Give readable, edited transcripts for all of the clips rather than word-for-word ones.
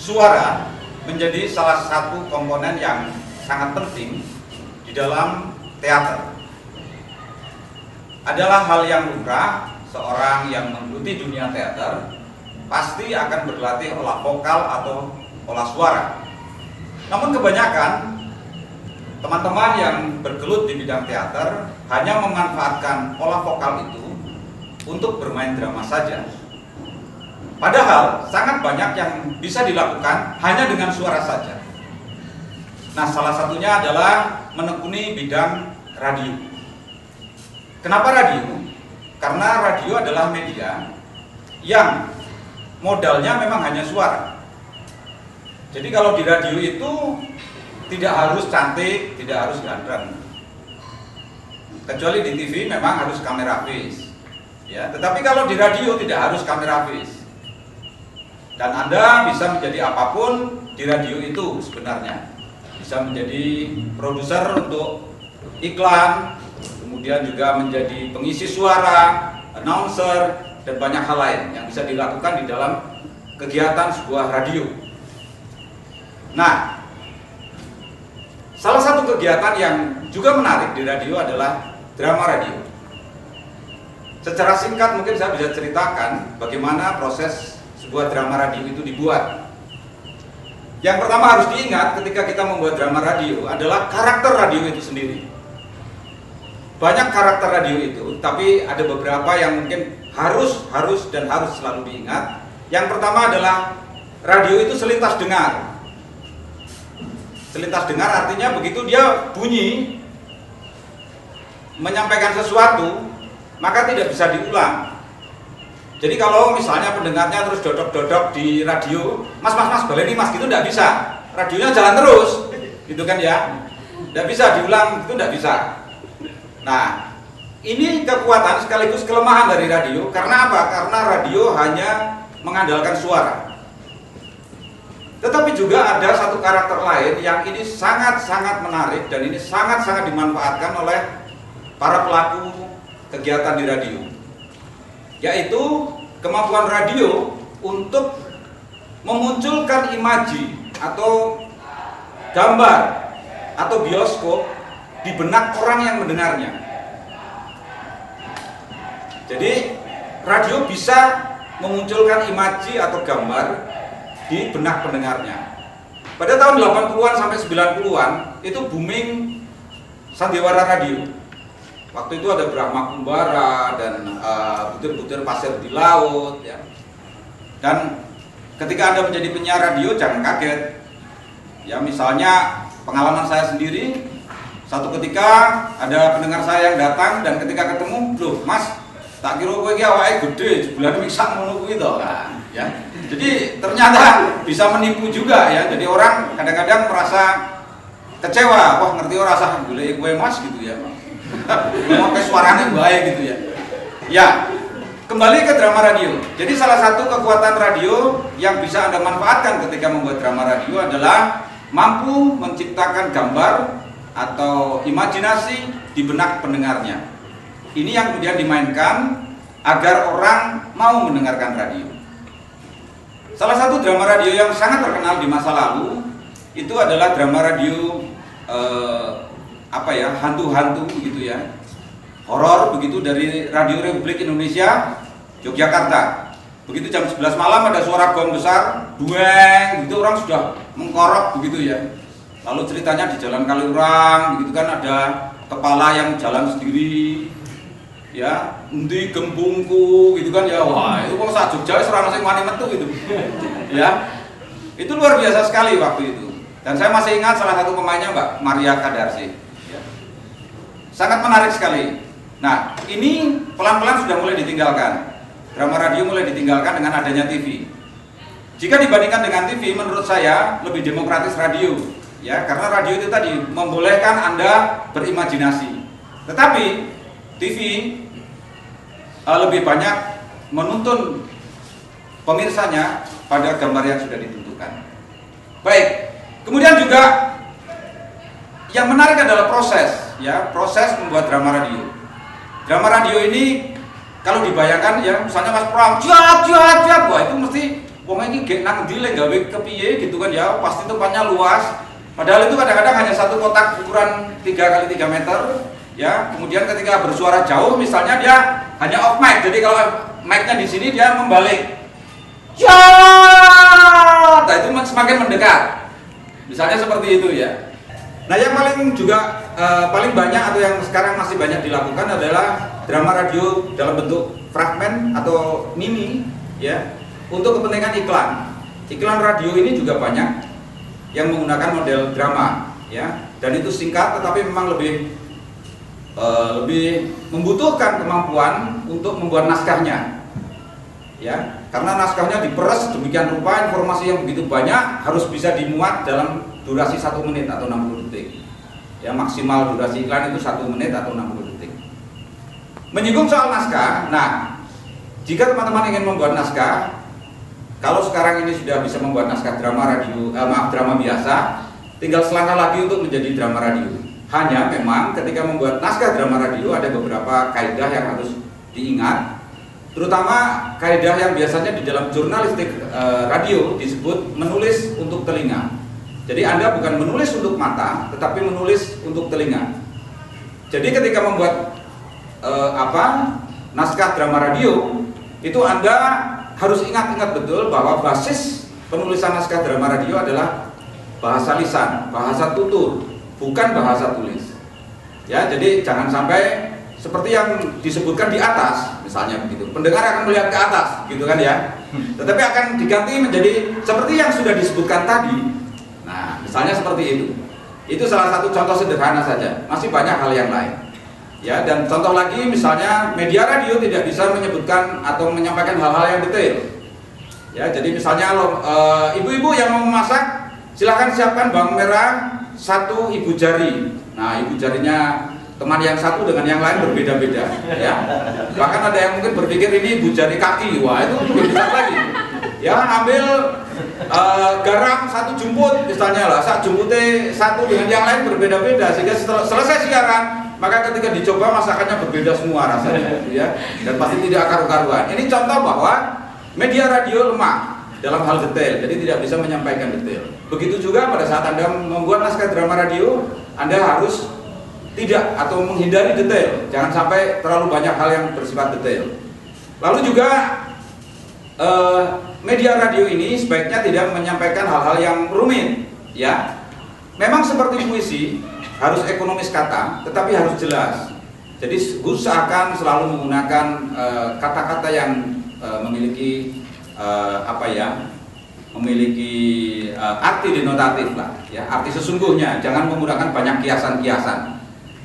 suara menjadi salah satu komponen yang sangat penting di dalam teater. Adalah hal yang lumrah, seorang yang menggeluti dunia teater pasti akan berlatih olah vokal atau olah suara. Namun kebanyakan teman-teman yang bergelut di bidang teater hanya memanfaatkan olah vokal itu untuk bermain drama saja. Padahal sangat banyak yang bisa dilakukan hanya dengan suara saja. Nah, salah satunya adalah menekuni bidang radio. Kenapa radio? Karena radio adalah media yang modalnya memang hanya suara. Jadi kalau di radio itu tidak harus cantik, tidak harus ganteng. Kecuali di TV memang harus kamera face. Ya, tetapi kalau di radio tidak harus kamera face. Dan Anda bisa menjadi apapun di radio itu sebenarnya. Bisa menjadi produser untuk iklan, kemudian juga menjadi pengisi suara, announcer, dan banyak hal lain yang bisa dilakukan di dalam kegiatan sebuah radio. Nah, salah satu kegiatan yang juga menarik di radio adalah drama radio. Secara singkat mungkin saya bisa ceritakan bagaimana proses sebuah drama radio itu dibuat. Yang pertama harus diingat ketika kita membuat drama radio adalah karakter radio itu sendiri. Banyak karakter radio itu, tapi ada beberapa yang mungkin harus selalu diingat. Yang pertama adalah radio itu selintas dengar. Selintas dengar artinya begitu dia bunyi menyampaikan sesuatu, maka tidak bisa diulang. Jadi kalau misalnya pendengarnya terus dodok-dodok di radio, mas baleni mas gitu tidak bisa. Radionya jalan terus, gitu kan ya. Tidak bisa diulang, itu tidak bisa. Nah, ini kekuatan sekaligus kelemahan dari radio. Karena apa? Karena radio hanya mengandalkan suara. Tetapi juga ada satu karakter lain yang ini sangat-sangat menarik dan ini sangat-sangat dimanfaatkan oleh para pelaku kegiatan di radio, yaitu kemampuan radio untuk memunculkan imaji atau gambar atau bioskop di benak orang yang mendengarnya. Jadi radio bisa memunculkan imaji atau gambar di benak pendengarnya. Pada tahun 80-an sampai 90-an itu booming sandiwara radio. Waktu itu ada Brahma Kumbara dan butir-butir pasir di laut ya. Dan ketika Anda menjadi penyiar radio jangan kaget. Ya, misalnya pengalaman saya sendiri, satu ketika ada pendengar saya yang datang dan ketika ketemu, "Loh, Mas, tak kira kowe iki awake gede, jebulane miksak ngono kuwi to." Nah, ya. Jadi ternyata bisa menipu juga ya. Jadi orang kadang-kadang merasa kecewa, wah ngerti ora rasa golek kowe Mas gitu ya. Ngomong suaranya baik gitu ya. Ya, kembali ke drama radio. Jadi salah satu kekuatan radio yang bisa Anda manfaatkan ketika membuat drama radio adalah mampu menciptakan gambar atau imajinasi di benak pendengarnya. Ini yang kemudian dimainkan agar orang mau mendengarkan radio. Salah satu drama radio yang sangat terkenal di masa lalu itu adalah drama radio hantu-hantu gitu ya, horor begitu, dari Radio Republik Indonesia Yogyakarta. Begitu jam 11 malam ada suara gong besar, dueng, gitu orang sudah mengkorok begitu ya. Lalu ceritanya di Jalan Kaliurang, begitu kan ada kepala yang jalan sendiri, ya, endi gembungku, gitu kan ya. Wah, itu kok sak Jogja wis ora ono sing wani metu gitu. Ya. Itu luar biasa sekali waktu itu. Dan saya masih ingat salah satu pemainnya Mbak Maria Kadarsi. Sangat menarik sekali. Nah, ini pelan-pelan sudah mulai ditinggalkan. Drama radio mulai ditinggalkan dengan adanya TV. Jika dibandingkan dengan TV, menurut saya lebih demokratis radio, ya, karena radio itu tadi membolehkan Anda berimajinasi. Tetapi TV lebih banyak menuntun pemirsanya pada gambar yang sudah ditentukan. Baik, kemudian juga yang menarik adalah proses, ya, proses membuat drama radio. Drama radio ini kalau dibayangkan ya, misalnya Mas Pram, jat, wah itu mesti wong ini gek nang ndi lek gawe kepiye gitu kan ya, pasti tempatnya luas. Padahal itu kadang-kadang hanya satu kotak ukuran 3 kali 3 meter ya. Kemudian ketika bersuara jauh misalnya dia hanya off mic. Jadi kalau mic-nya di sini dia membalik. Ya, nah itu semakin mendekat. Misalnya seperti itu ya. Nah, yang paling juga paling banyak atau yang sekarang masih banyak dilakukan adalah drama radio dalam bentuk fragmen atau mini ya, untuk kepentingan iklan. Iklan radio ini juga banyak yang menggunakan model drama ya, dan itu singkat tetapi memang lebih membutuhkan kemampuan untuk membuat naskahnya ya, karena naskahnya diperes demikian rupa, informasi yang begitu banyak harus bisa dimuat dalam durasi 1 menit atau 60 detik ya, maksimal durasi iklan itu 1 menit atau 60 detik. Menyinggung soal naskah, nah jika teman-teman ingin membuat naskah, kalau sekarang ini sudah bisa membuat naskah drama radio, drama biasa, tinggal selangkah lagi untuk menjadi drama radio. Hanya memang ketika membuat naskah drama radio ada beberapa kaidah yang harus diingat, terutama kaidah yang biasanya di dalam jurnalistik radio disebut menulis untuk telinga. Jadi Anda bukan menulis untuk mata, tetapi menulis untuk telinga. Jadi ketika membuat naskah drama radio, itu Anda harus ingat-ingat betul bahwa basis penulisan naskah drama radio adalah bahasa lisan, bahasa tutur, bukan bahasa tulis. Ya, jadi jangan sampai seperti yang disebutkan di atas, misalnya begitu. Pendengar akan melihat ke atas, gitu kan ya. Tetapi akan diganti menjadi seperti yang sudah disebutkan tadi. Nah, misalnya seperti itu. Itu salah satu contoh sederhana saja. Masih banyak hal yang lain. Ya, dan contoh lagi misalnya media radio tidak bisa menyebutkan atau menyampaikan hal-hal yang detail. Ya, jadi misalnya ibu-ibu yang mau memasak, silahkan siapkan bawang merah 1 ibu jari. Nah, ibu jarinya teman yang satu dengan yang lain berbeda-beda. Ya, bahkan ada yang mungkin berpikir ini ibu jari kaki. Wah, itu lebih besar lagi. Ya, ambil garam 1 jumput misalnya lah, 1 jumputnya 1 dengan yang lain berbeda-beda sehingga setelah selesai siaran, maka ketika dicoba masakannya berbeda semua rasanya, ya, dan pasti tidak karu-karuan. Ini contoh bahwa media radio lemah dalam hal detail, jadi tidak bisa menyampaikan detail. Begitu juga pada saat Anda membuat naskah drama radio, Anda harus tidak atau menghindari detail, jangan sampai terlalu banyak hal yang bersifat detail. Lalu juga media radio ini sebaiknya tidak menyampaikan hal-hal yang rumit, ya. Memang seperti puisi, harus ekonomis kata, tetapi harus jelas. Jadi usahakan selalu menggunakan kata-kata yang memiliki memiliki arti denotatif lah, ya, arti sesungguhnya. Jangan menggunakan banyak kiasan-kiasan.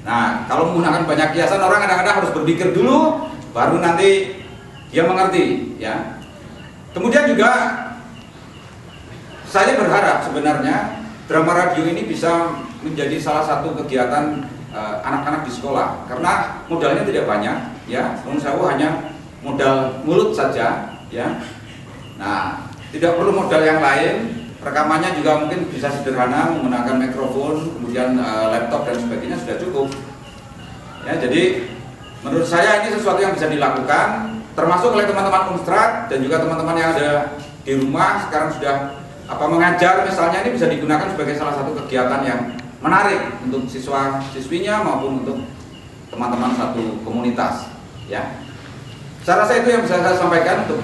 Nah, kalau menggunakan banyak kiasan, orang kadang-kadang harus berpikir dulu, baru nanti dia mengerti, ya. Kemudian juga saya berharap sebenarnya drama radio ini bisa menjadi salah satu kegiatan anak-anak di sekolah, karena modalnya tidak banyak, ya. Menurut saya hanya modal mulut saja, ya. Nah, tidak perlu modal yang lain. Rekamannya juga mungkin bisa sederhana, menggunakan mikrofon, kemudian laptop dan sebagainya sudah cukup. Ya, jadi menurut saya ini sesuatu yang bisa dilakukan, termasuk oleh teman-teman Unstrat dan juga teman-teman yang ada di rumah sekarang sudah mengajar misalnya, ini bisa digunakan sebagai salah satu kegiatan yang menarik untuk siswa-siswinya maupun untuk teman-teman satu komunitas. Ya, saya rasa itu yang bisa saya sampaikan untuk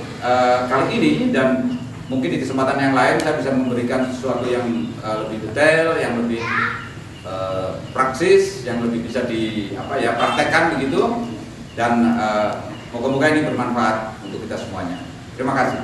kali ini, dan mungkin di kesempatan yang lain saya bisa memberikan sesuatu yang lebih detail, yang lebih praksis, yang lebih bisa praktekkan begitu, dan moga-moga ini bermanfaat untuk kita semuanya. Terima kasih.